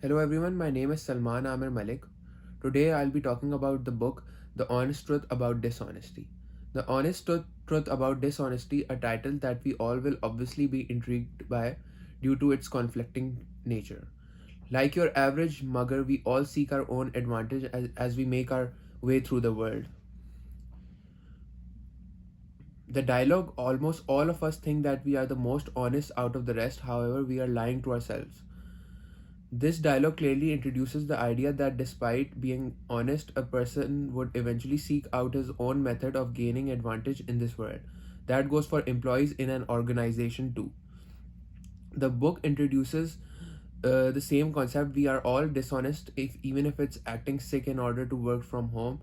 Hello everyone, my name is Salman Aamir Malik. Today I'll be talking about the book The Honest Truth About Dishonesty. The Honest Truth About Dishonesty, a title that we all will obviously be intrigued by due to its conflicting nature. Like your average mugger, we all seek our own advantage as we make our way through the world. The dialogue, almost all of us think that we are the most honest out of the rest, however, we are lying to ourselves. This dialogue clearly introduces the idea that despite being honest, a person would eventually seek out his own method of gaining advantage in this world. That goes for employees in an organization too. The book introduces the same concept. We are all dishonest, even if it's acting sick in order to work from home.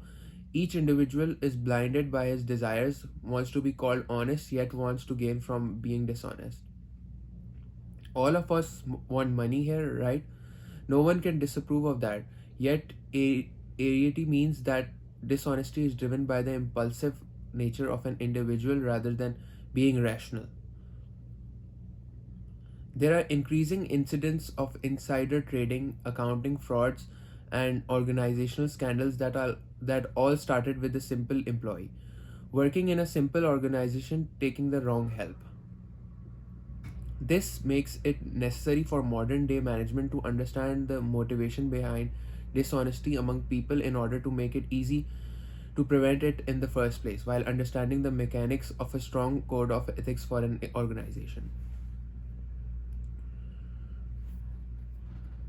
Each individual is blinded by his desires, wants to be called honest, yet wants to gain from being dishonest. All of us want money here, right? No one can disapprove of that. Yet, ariety means that dishonesty is driven by the impulsive nature of an individual rather than being rational. There are increasing incidents of insider trading, accounting frauds, and organizational scandals that all started with a simple employee working in a simple organization taking the wrong help. This makes it necessary for modern day management to understand the motivation behind dishonesty among people in order to make it easy to prevent it in the first place, while understanding the mechanics of a strong code of ethics for an organization.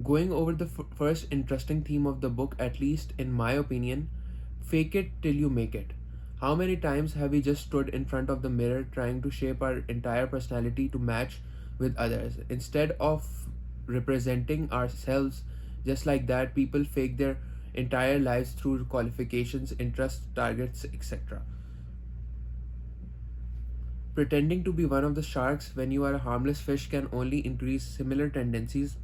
Going over the first interesting theme of the book, at least in my opinion, fake it till you make it. How many times have we just stood in front of the mirror trying to shape our entire personality to match with others? Instead of representing ourselves just like that, people fake their entire lives through qualifications, interests, targets, etc. Pretending to be one of the sharks when you are a harmless fish can only increase similar tendencies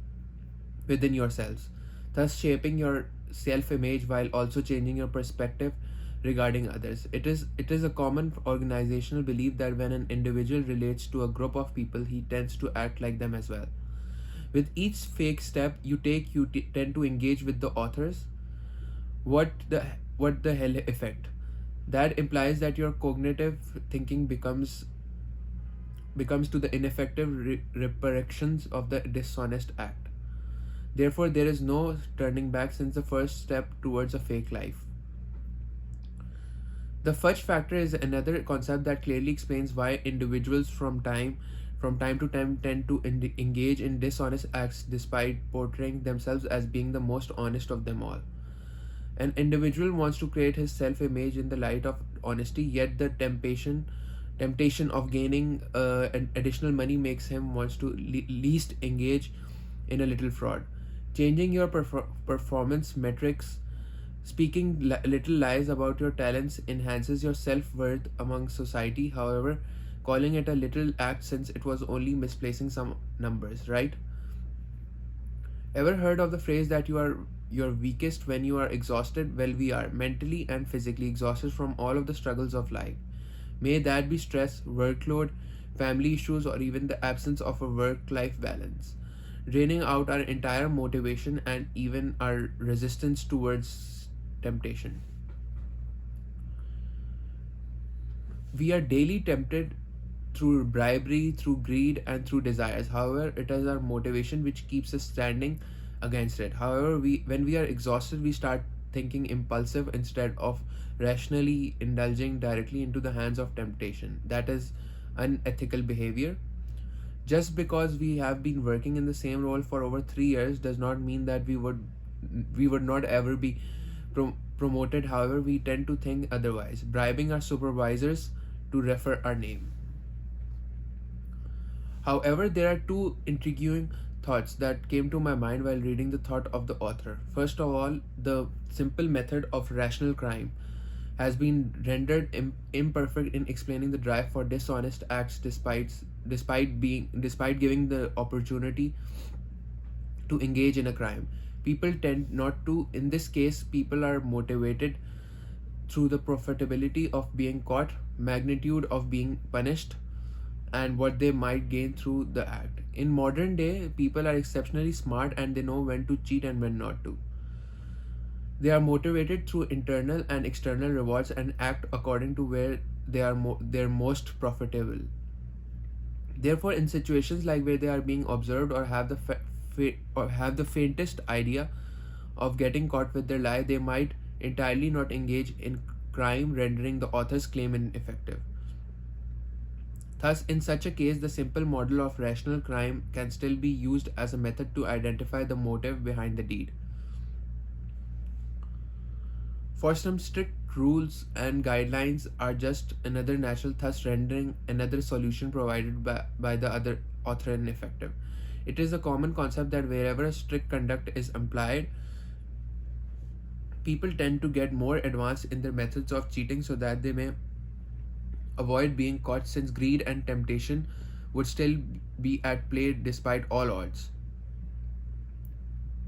within yourselves, thus shaping your self image while also changing your perspective regarding others. It is a common organizational belief that when an individual relates to a group of people, he tends to act like them as well. With each fake step you take, you tend to engage with the authors. What the what the hell effect? That implies that your cognitive thinking becomes to the ineffective repercussions of the dishonest act. Therefore, there is no turning back since the first step towards a fake life. The fudge factor is another concept that clearly explains why individuals from time to time tend to engage in dishonest acts despite portraying themselves as being the most honest of them all. An individual wants to create his self-image in the light of honesty, yet the temptation of gaining an additional money makes him wants to least engage in a little fraud. Changing your performance metrics, speaking little lies about your talents enhances your self-worth among society. However, calling it a little act since it was only misplacing some numbers, right? Ever heard of the phrase that you are your weakest when you are exhausted? Well, we are mentally and physically exhausted from all of the struggles of life. May that be stress, workload, family issues, or even the absence of a work-life balance, draining out our entire motivation and even our resistance towards temptation. We are daily tempted through bribery, through greed, and through desires. However, it is our motivation which keeps us standing against it. However, when we are exhausted, we start thinking impulsive instead of rationally indulging directly into the hands of temptation. That is unethical behavior. Just because we have been working in the same role for over 3 years does not mean that we would not ever be promoted. However, we tend to think otherwise, bribing our supervisors to refer our name. However, there are two intriguing thoughts that came to my mind while reading the thought of the author. First of all, the simple method of rational crime has been rendered imperfect in explaining the drive for dishonest acts despite giving the opportunity to engage in a crime. People tend not to. In this case, people are motivated through the profitability of being caught, magnitude of being punished, and what they might gain through the act. In modern day, people are exceptionally smart and they know when to cheat and when not to. They are motivated through internal and external rewards and act according to where they're most profitable. Therefore, in situations like where they are being observed or have the faintest idea of getting caught with their lie, they might entirely not engage in crime, rendering the author's claim ineffective. Thus, in such a case, the simple model of rational crime can still be used as a method to identify the motive behind the deed. For some, strict rules and guidelines are just another natural, thus rendering another solution provided by the other author ineffective. It is a common concept that wherever a strict conduct is implied, people tend to get more advanced in their methods of cheating so that they may avoid being caught, since greed and temptation would still be at play despite all odds.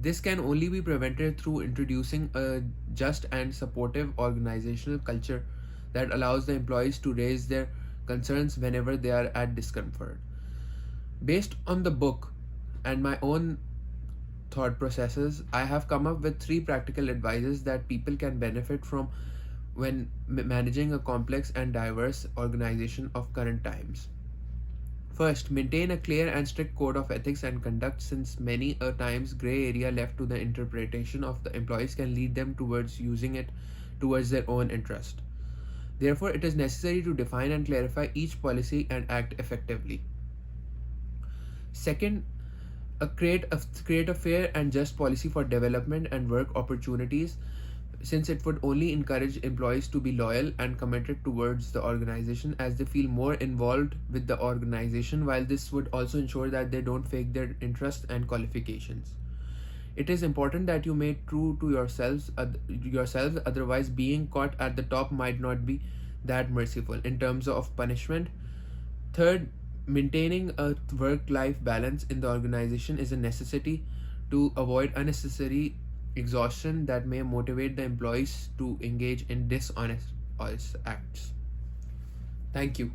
This can only be prevented through introducing a just and supportive organizational culture that allows the employees to raise their concerns whenever they are at discomfort. Based on the book and my own thought processes, I have come up with three practical advices that people can benefit from when managing a complex and diverse organization of current times. First, maintain a clear and strict code of ethics and conduct, since many a times gray area left to the interpretation of the employees can lead them towards using it towards their own interest. Therefore, it is necessary to define and clarify each policy and act effectively. Second, create a fair and just policy for development and work opportunities, since it would only encourage employees to be loyal and committed towards the organization as they feel more involved with the organization, while this would also ensure that they don't fake their interests and qualifications. It is important that you may true to yourselves, otherwise being caught at the top might not be that merciful in terms of punishment. Third, maintaining a work-life balance in the organization is a necessity to avoid unnecessary exhaustion that may motivate the employees to engage in dishonest acts. Thank you.